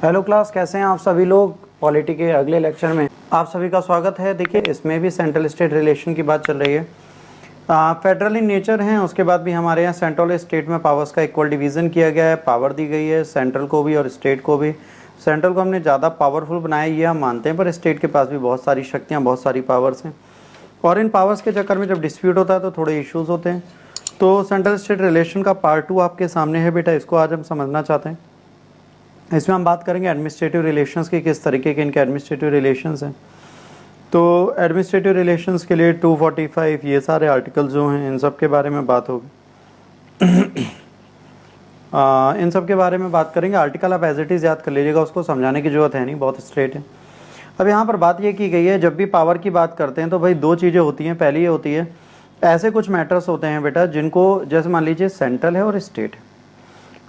Hello class, कैसे हैं आप सभी लोग। पॉलिटी के अगले लेक्चर में आप सभी का स्वागत है। देखिए, इसमें भी सेंट्रल स्टेट रिलेशन की बात चल रही है। फेडरल इन नेचर हैं, उसके बाद भी हमारे यहाँ सेंट्रल स्टेट में पावर्स का इक्वल डिवीज़न किया गया है, पावर दी गई है सेंट्रल को भी और स्टेट को भी। सेंट्रल को हमने ज़्यादा पावरफुल बनाया ये हम मानते हैं, पर स्टेट के पास भी बहुत सारी शक्तियाँ, बहुत सारी पावर्स हैं, और इन पावर्स के चक्कर में जब डिस्प्यूट होता है तो थोड़े इश्यूज़ होते हैं। तो सेंट्रल स्टेट रिलेशन का पार्ट 2 आपके सामने है बेटा, इसको आज हम समझना चाहते हैं। इसमें हम बात करेंगे एडमिनिस्ट्रेटिव रिलेशंस की, किस तरीके के इनके एडमिनिस्ट्रेटिव रिलेशंस हैं। तो एडमिनिस्ट्रेटिव रिलेशंस के लिए 245 ये सारे आर्टिकल जो हैं इन सब के बारे में बात होगी। इन सब के बारे में बात करेंगे। आर्टिकल आप एज इट इज़ याद कर लीजिएगा, उसको समझाने की जरूरत है नहीं, बहुत स्ट्रेट है। अब यहाँ पर बात ये की गई है, जब भी पावर की बात करते हैं तो भाई दो चीज़ें होती हैं। पहली ये होती है, ऐसे कुछ मैटर्स होते हैं बेटा जिनको, जैसे मान लीजिए सेंट्रल है और स्टेट है।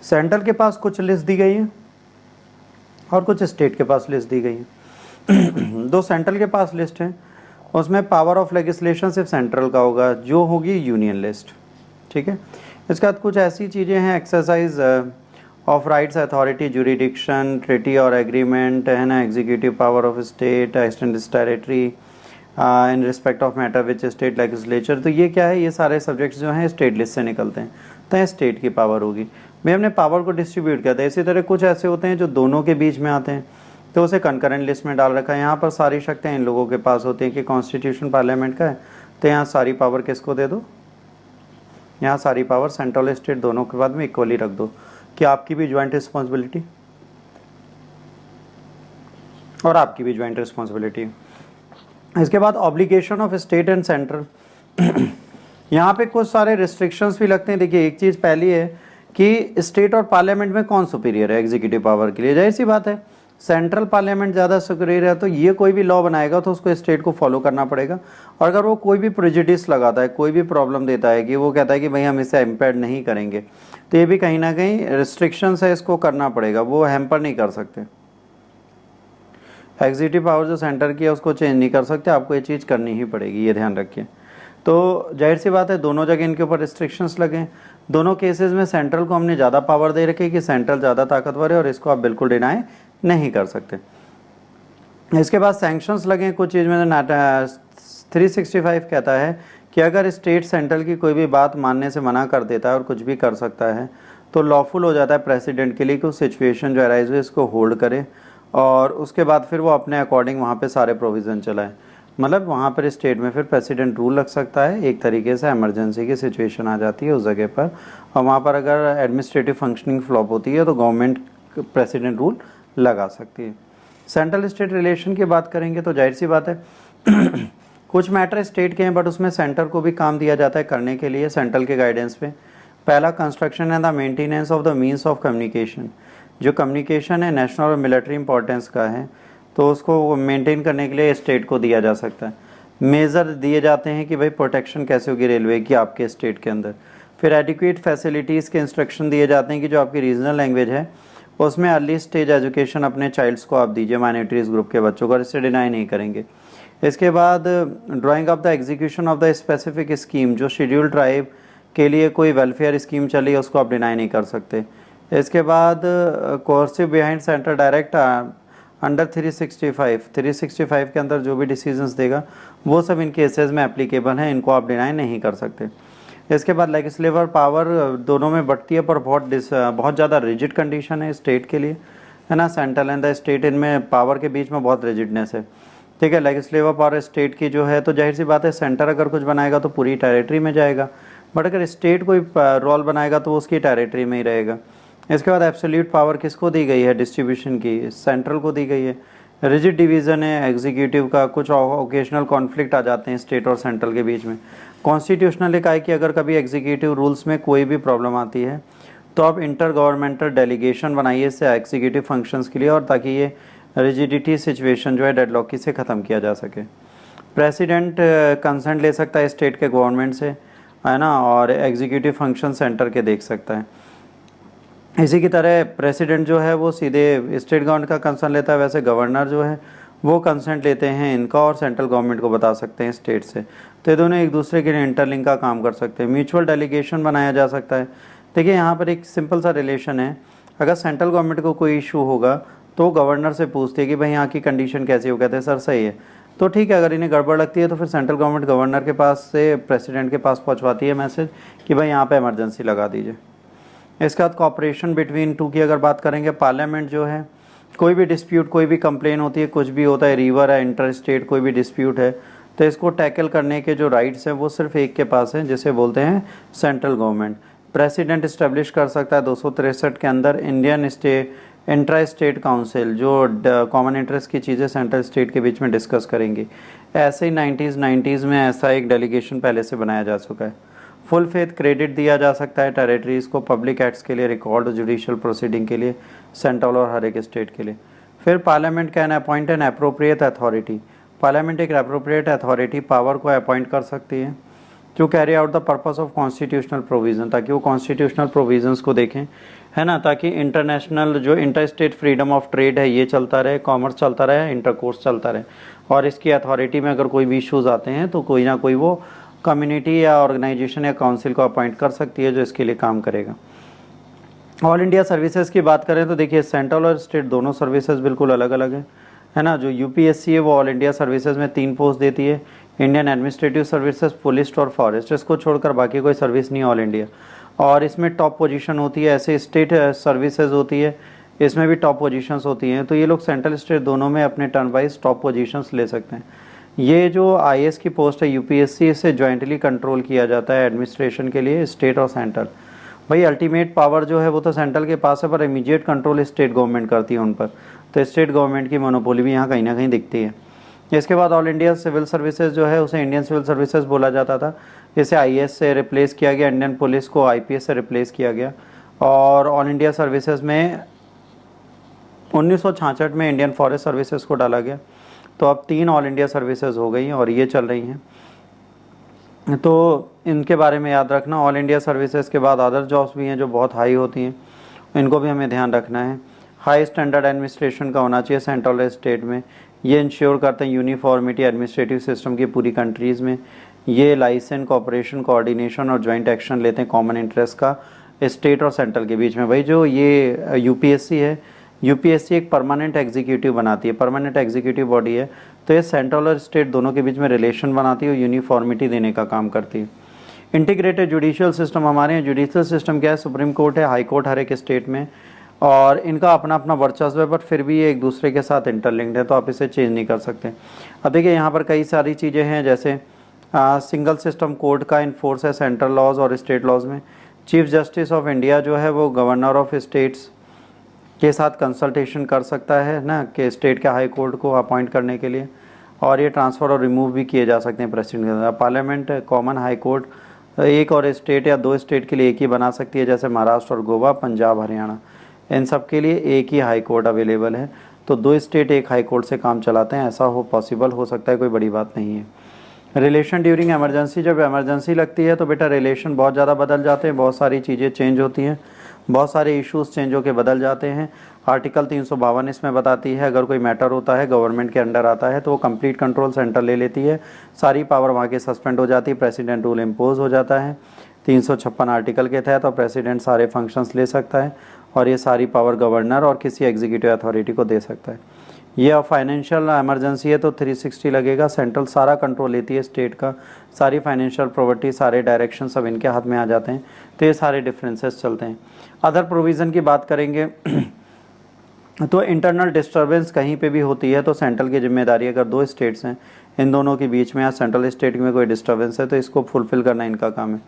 सेंट्रल के पास कुछ लिस्ट दी गई है और कुछ स्टेट के पास लिस्ट दी गई है। दो सेंट्रल के पास लिस्ट है, उसमें पावर ऑफ लेजिस्लेशन सिर्फ सेंट्रल का होगा, जो होगी यूनियन लिस्ट। ठीक है। इसके बाद कुछ ऐसी चीज़ें हैं, exercise of rights, authority, jurisdiction, treaty और एग्रीमेंट है ना, executive power of state, extend territory in respect of matter which state legislature. तो ये क्या है, ये सारे सब्जेक्ट्स जो हैं स्टेट लिस्ट से निकलते हैं, तो ये स्टेट की पावर होगी। भाई हमने पावर को डिस्ट्रीब्यूट किया था। इसी तरह कुछ ऐसे होते हैं जो दोनों के बीच में आते हैं, तो उसे कंकरेंट लिस्ट में डाल रखा है। यहाँ पर सारी शक्तियाँ इन लोगों के पास होती हैं कि कॉन्स्टिट्यूशन पार्लियामेंट का है, तो यहाँ सारी पावर किसको दे दो, यहाँ सारी पावर सेंट्रल स्टेट दोनों के बाद में इक्वली रख दो कि आपकी भी ज्वाइंट रिस्पॉन्सिबिलिटी और आपकी भी ज्वाइंट रिस्पॉन्सिबिलिटी। इसके बाद obligation of state and central. यहाँ पे कुछ सारे रिस्ट्रिक्शंस भी लगते हैं। देखिए, एक चीज़ पहली है कि स्टेट और पार्लियामेंट में कौन सुपीरियर है एग्जीक्यूटिव पावर के लिए। जाहिर सी बात है, सेंट्रल पार्लियामेंट ज़्यादा सुपीरियर है, तो ये कोई भी लॉ बनाएगा तो उसको स्टेट को फॉलो करना पड़ेगा। और अगर वो कोई भी प्रेजुडिस लगाता है, कोई भी प्रॉब्लम देता है कि वो कहता है कि भाई हम इसे इम्पेयर नहीं करेंगे, तो ये भी कहीं ना कहीं रिस्ट्रिक्शंस है, इसको करना पड़ेगा, वो हैम्पर नहीं कर सकते। एग्जीक्यूटिव पावर जो सेंटर की है उसको चेंज नहीं कर सकते, आपको ये चीज़ करनी ही पड़ेगी, ये ध्यान रखिए। तो जाहिर सी बात है, दोनों जगह इनके ऊपर रिस्ट्रिक्शंस लगे। दोनों केसेस में सेंट्रल को हमने ज़्यादा पावर दे रखी है कि सेंट्रल ज़्यादा ताकतवर है और इसको आप बिल्कुल डिनाई नहीं कर सकते। इसके बाद सैंक्शंस लगे कुछ चीज़ में। 365 कहता है कि अगर स्टेट सेंट्रल की कोई भी बात मानने से मना कर देता है और कुछ भी कर सकता है, तो लॉफुल हो जाता है प्रेसिडेंट के लिए कि उस सिचुएशन जो अराइज हुई इसको होल्ड करे और उसके बाद फिर वो अपने अकॉर्डिंग वहाँ पे सारे प्रोविज़न चलाए। मतलब वहाँ पर स्टेट में फिर प्रेसिडेंट रूल लग सकता है, एक तरीके से इमरजेंसी की सिचुएशन आ जाती है उस जगह पर, और वहाँ पर अगर एडमिनिस्ट्रेटिव फंक्शनिंग फ्लॉप होती है तो गवर्नमेंट प्रेसिडेंट रूल लगा सकती है। सेंट्रल स्टेट रिलेशन की बात करेंगे तो जाहिर सी बात है कुछ मैटर स्टेट के हैं, बट उसमें सेंटर को भी काम दिया जाता है करने के लिए सेंट्रल के गाइडेंस पे। पहला, construction and the maintenance of the means of communication. जो कम्युनिकेशन है नेशनल और मिलिट्री इंपॉर्टेंस का है, तो उसको मेंटेन करने के लिए स्टेट को दिया जा सकता है। मेज़र दिए जाते हैं कि भाई प्रोटेक्शन कैसे होगी रेलवे की आपके स्टेट के अंदर। फिर एडिक्वेट फैसिलिटीज़ के इंस्ट्रक्शन दिए जाते हैं कि जो आपकी रीजनल लैंग्वेज है उसमें अर्ली स्टेज एजुकेशन अपने चाइल्ड्स को आप दीजिए, माइनॉरिटीज़ ग्रुप के बच्चों को, और इससे डिनाई नहीं करेंगे। इसके बाद drying of the execution of the specific scheme, जो शेड्यूल ट्राइब के लिए कोई वेलफेयर स्कीम चली है उसको आप डिनाई नहीं कर सकते। इसके बाद coercive behind centre direct under 365 के अंदर जो भी डिसीजंस देगा वो सब इन केसेस में एप्लीकेबल हैं, इनको आप डिनाई नहीं कर सकते। इसके बाद लेजिस्लेटिव पावर दोनों में बढ़ती है, पर बहुत ज़्यादा रिजिड कंडीशन है स्टेट के लिए, है ना। सेंट्रल एंड द स्टेट, इनमें पावर के बीच में बहुत रिजिडनेस है। ठीक है, लेजिस्लेटिव पावर स्टेट की जो है, तो जाहिर सी बात है सेंटर अगर कुछ बनाएगा तो पूरी टेरिटरी में जाएगा, बट अगर स्टेट कोई रोल बनाएगा तो उसकी टेरिटरी में ही रहेगा। इसके बाद एब्सोल्यूट पावर किसको दी गई है डिस्ट्रीब्यूशन की, सेंट्रल को दी गई है। रिजिड डिवीज़न है एग्जीक्यूटिव का, कुछ ओकेजनल कॉन्फ्लिक्ट आ जाते हैं स्टेट और सेंट्रल के बीच में। कॉन्स्टिट्यूशनल एक है कि अगर कभी एग्जीक्यूटिव रूल्स में कोई भी प्रॉब्लम आती है तो आप इंटर गवर्नमेंटल डेलीगेशन बनाइए इससे एग्जीक्यूटिव फंक्शंस के लिए, और ताकि ये रिजिडिटी सिचुएशन जो है डेडलॉक की से ख़त्म किया जा सके। प्रेसिडेंट कंसेंट ले सकता है स्टेट के गवर्नमेंट से, है ना, और एग्जीक्यूटिव फंक्शन सेंटर के देख सकता है। इसी की तरह प्रेसिडेंट जो है वो सीधे स्टेट गवर्नमेंट का कंसर्न लेता है, वैसे गवर्नर जो है वो कंसेंट लेते हैं इनका और सेंट्रल गवर्नमेंट को बता सकते हैं स्टेट से। तो ये दोनों एक दूसरे के लिए इंटरलिंक का काम कर सकते हैं। म्यूचुअल डेलीगेशन बनाया जा सकता है। देखिए यहाँ पर एक सिंपल सा रिलेशन है, अगर सेंट्रल गवर्नमेंट को कोई इशू होगा तो गवर्नर से पूछती है कि भाई यहाँ की कंडीशन कैसी हो, कहते हैं सर सही है। तो ठीक है, अगर इन्हें गड़बड़ लगती है तो फिर सेंट्रल गवर्नमेंट गवर्नर के पास से प्रेसिडेंट के पास पहुँचवाती है मैसेज कि भाई यहाँ पे इमरजेंसी लगा दीजिए। इसके बाद कॉपरेशन बिटवीन टू की अगर बात करेंगे, पार्लियामेंट जो है कोई भी डिस्प्यूट, कोई भी कंप्लेन होती है, कुछ भी होता है, रिवर है, इंटर स्टेट कोई भी डिस्प्यूट है, तो इसको टैकल करने के जो राइट्स हैं वो सिर्फ एक के पास हैं, जिसे बोलते हैं सेंट्रल गवर्नमेंट। प्रेसिडेंट इस्टेब्लिश कर सकता है 263 के अंदर इंडियन इंट्रा स्टेट काउंसिल, जो कॉमन इंटरेस्ट की चीज़ें सेंट्रल स्टेट के बीच में डिस्कस करेंगी। ऐसे ही 90s में ऐसा एक डेलीगेशन पहले से बनाया जा चुका है। फुल फेथ क्रेडिट दिया जा सकता है टेरिटरीज़ को, पब्लिक एक्ट्स के लिए, रिकॉर्ड जुडिशियल प्रोसीडिंग के लिए, सेंट्रल और हर एक स्टेट के लिए। फिर parliament can appoint an appropriate authority. Parliament एक अप्रोप्रिएट अथॉरिटी पावर को अपॉइंट कर सकती है to carry out the purpose of constitutional provision, ताकि वो कॉन्स्टिट्यूशनल प्रोविजंस को देखें, है ना, ताकि इंटरनेशनल जो inter state freedom of trade है ये चलता रहे, कॉमर्स चलता रहे, इंटरकोर्स चलता रहे। और इसकी अथॉरिटी में अगर कोई भी इश्यूज़ आते हैं तो कोई ना कोई वो कम्युनिटी या ऑर्गेनाइजेशन या काउंसिल को अपॉइंट कर सकती है जो इसके लिए काम करेगा। ऑल इंडिया सर्विसेज की बात करें तो देखिए सेंट्रल और स्टेट दोनों सर्विसेज बिल्कुल अलग अलग है ना। जो यूपीएससी है वो ऑल इंडिया सर्विसेज में 3 पोस्ट देती है, इंडियन एडमिनिस्ट्रेटिव सर्विसेज, पुलिस और फॉरेस्ट, इसको छोड़कर बाकी कोई सर्विस नहीं ऑल इंडिया। और इसमें टॉप पोजीशन होती है, ऐसे स्टेट सर्विसेज होती है, इसमें भी टॉप पोजीशंस होती हैं। तो ये लोग सेंट्रल स्टेट दोनों में अपने टर्न वाइज टॉप पोजीशंस ले सकते हैं। ये जो आईएएस की पोस्ट है यूपीएससी, इसे जॉइंटली कंट्रोल किया जाता है एडमिनिस्ट्रेशन के लिए स्टेट और सेंट्रल। भाई अल्टीमेट पावर जो है वो तो सेंट्रल के पास है, पर इमीडिएट कंट्रोल स्टेट गवर्नमेंट करती है उन पर। तो स्टेट गवर्नमेंट की मोनोपोली भी यहाँ कहीं ना कहीं दिखती है। इसके बाद ऑल इंडिया सिविल सर्विसेज जो है उसे इंडियन सिविल सर्विसेज बोला जाता था, इसे आईएएस से रिप्लेस किया गया, इंडियन पुलिस को आईपीएस से रिप्लेस किया गया। और ऑल इंडिया सर्विसेज में 1966 में इंडियन फॉरेस्ट सर्विसेज को डाला गया। तो अब 3 ऑल इंडिया सर्विसेज हो गई और ये चल रही हैं, तो इनके बारे में याद रखना। ऑल इंडिया सर्विसेज के बाद अदर जॉब्स भी हैं जो बहुत हाई होती हैं, इनको भी हमें ध्यान रखना है। हाई स्टैंडर्ड एडमिनिस्ट्रेशन का होना चाहिए सेंट्रल और स्टेट में, ये इंश्योर करते हैं यूनिफॉर्मिटी एडमिनिस्ट्रेटिव सिस्टम की पूरी कंट्रीज़ में। ये लाइसेंस, कॉपरेशन, कोऑर्डिनेशन और जॉइंट एक्शन लेते हैं कॉमन इंटरेस्ट का स्टेट और सेंट्रल के बीच में। भाई जो ये यूपीएससी है, यूपीएससी एक परमानेंट एग्जीक्यूटिव बनाती है, परमानेंट एग्जीक्यूटिव बॉडी है, तो ये सेंट्रल और स्टेट दोनों के बीच में रिलेशन बनाती है और यूनिफॉर्मिटी देने का काम करती है। इंटीग्रेटेड जुडिशियल सिस्टम, हमारे यहाँ जुडिशियल सिस्टम क्या है, सुप्रीम कोर्ट है, हाई कोर्ट हर एक स्टेट में, और इनका अपना अपना वर्चस्व है, बट फिर भी ये एक दूसरे के साथ इंटरलिंक्ड है, तो आप इसे चेंज नहीं कर सकते। अब देखिए यहाँ पर कई सारी चीज़ें हैं, जैसे सिंगल सिस्टम कोर्ट का इन्फोर्स है सेंट्रल लॉज और स्टेट लॉज में। चीफ जस्टिस ऑफ इंडिया जो है वो गवर्नर ऑफ स्टेट्स के साथ कंसल्टेशन कर सकता है ना, कि स्टेट के हाई कोर्ट को अपॉइंट करने के लिए, और ये ट्रांसफ़र और रिमूव भी किए जा सकते हैं प्रेसिडेंट के अंदर। पार्लियामेंट कॉमन हाई कोर्ट एक और स्टेट या 2 स्टेट के लिए एक ही बना सकती है, जैसे महाराष्ट्र और गोवा, पंजाब, हरियाणा, इन सब के लिए एक ही हाई कोर्ट अवेलेबल है। तो 2 स्टेट एक हाई कोर्ट से काम चलाते हैं, ऐसा पॉसिबल हो सकता है, कोई बड़ी बात नहीं है। रिलेशन ड्यूरिंग एमरजेंसी, जब एमरजेंसी लगती है तो बेटा रिलेशन बहुत ज़्यादा बदल जाते हैं, बहुत सारी चीज़ें चेंज होती हैं, बहुत सारे इश्यूज़ चेंज होकर बदल जाते हैं। आर्टिकल 352 इसमें बताती है, अगर कोई मैटर होता है गवर्नमेंट के अंडर आता है तो वो कंप्लीट कंट्रोल सेंटर ले लेती है, सारी पावर वहाँ के सस्पेंड हो जाती है, प्रेसिडेंट रूल इम्पोज हो जाता है 356 आर्टिकल के तहत, तो प्रेसिडेंट सारे फंक्शंस ले सकता है और ये सारी पावर गवर्नर और किसी एग्जीक्यूटिव अथॉरिटी को दे सकता है। ये अब फाइनेंशियल इमरजेंसी है तो 360 लगेगा, सेंट्रल सारा कंट्रोल लेती है स्टेट का, सारी फाइनेंशियल प्रॉपर्टी, सारे डायरेक्शन सब इनके हाथ में आ जाते हैं, तो ये सारे डिफरेंसेस चलते हैं। अदर प्रोविज़न की बात करेंगे तो इंटरनल डिस्टर्बेंस कहीं पे भी होती है तो सेंट्रल की जिम्मेदारी, अगर 2 स्टेट्स हैं इन दोनों के बीच में या सेंट्रल स्टेट में कोई डिस्टर्बेंस है तो इसको फुलफ़िल करना इनका काम है।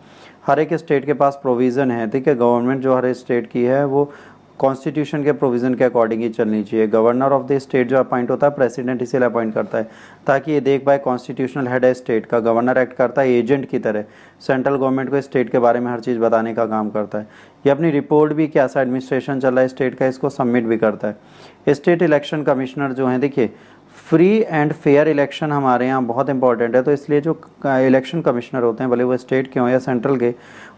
हर एक स्टेट के पास प्रोविज़न है, ठीक है, गवर्नमेंट जो हर स्टेट की है वो कॉन्स्टिट्यूशन के प्रोविज़न के अकॉर्डिंग ही चलनी चाहिए। गवर्नर ऑफ द स्टेट जो अपॉइंट होता है प्रेसिडेंट इसीलिए अपॉइंट करता है ताकि ये देख पाए कॉन्स्टिट्यूशनल हेड है स्टेट का। गवर्नर एक्ट करता है एजेंट की तरह, सेंट्रल गवर्नमेंट को स्टेट के बारे में हर चीज़ बताने का काम करता है। ये अपनी रिपोर्ट भी क्या सा एडमिनिस्ट्रेशन चल रहा है स्टेट का, इसको सबमिट भी करता है। स्टेट इलेक्शन कमिश्नर जो हैं, देखिए फ्री एंड फेयर इलेक्शन हमारे यहाँ बहुत इंपॉर्टेंट है, तो इसलिए जो इलेक्शन कमिश्नर होते हैं भले वो स्टेट के हों या सेंट्रल के,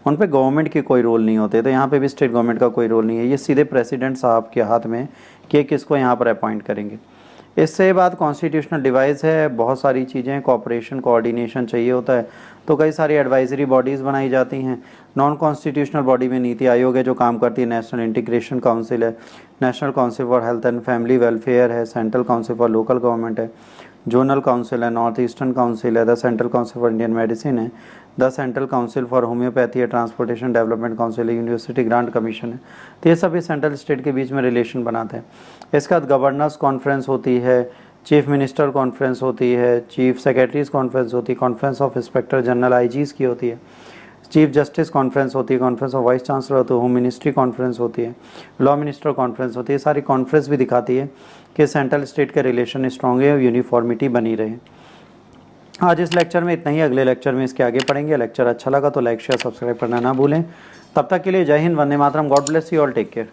उन पे गवर्नमेंट की कोई रोल नहीं होते, तो यहाँ पे भी स्टेट गवर्नमेंट का कोई रोल नहीं है, ये सीधे प्रेसिडेंट साहब के हाथ में कि किसको यहाँ पर अपॉइंट करेंगे। इससे बात कॉन्स्टिट्यूशनल डिवाइस है, बहुत सारी चीज़ें कोऑपरेशन कोऑर्डिनेशन चाहिए होता है, तो कई सारी एडवाइजरी बॉडीज़ बनाई जाती हैं। नॉन कॉन्स्टिट्यूशनल बॉडी में नीति आयोग है जो काम करती है, नेशनल इंटीग्रेशन काउंसिल है, national council for health and family welfare है, central council for local government है, जोनल काउंसिल है, नॉर्थ ईस्टर्न काउंसिल है, the central council for Indian medicine है, the central council for homeopathy है, transportation development council है, university grant commission है। तो ये सभी सेंट्रल स्टेट के बीच में रिलेशन बनाते हैं। इसके बाद गवर्नर्स कॉन्फ्रेंस होती है, चीफ मिनिस्टर कॉन्फ्रेंस होती है, चीफ सेक्रेटरीज कॉन्फ्रेंस होती है, कॉन्फ्रेंस ऑफ इंस्पेक्टर जनरल आईजीज़ की होती है, चीफ जस्टिस कॉन्फ्रेंस होती है, कॉन्फ्रेंस ऑफ वाइस चांसलर होती है, होम मिनिस्ट्री कॉन्फ्रेंस होती है, लॉ मिनिस्टर कॉन्फ्रेंस होती है। सारी कॉन्फ्रेंस भी दिखाती है कि सेंट्रल स्टेट के रिलेशन स्ट्रॉन्ग है और यूनिफॉर्मिटी बनी रहे। आज इस लेक्चर में इतना ही, अगले लेक्चर में इसके आगे पढ़ेंगे। लेक्चर अच्छा लगा तो लाइक शेयर सब्सक्राइब करना ना भूलें। तब तक के लिए जय हिंद, वंदे मातरम, God bless you all, take care.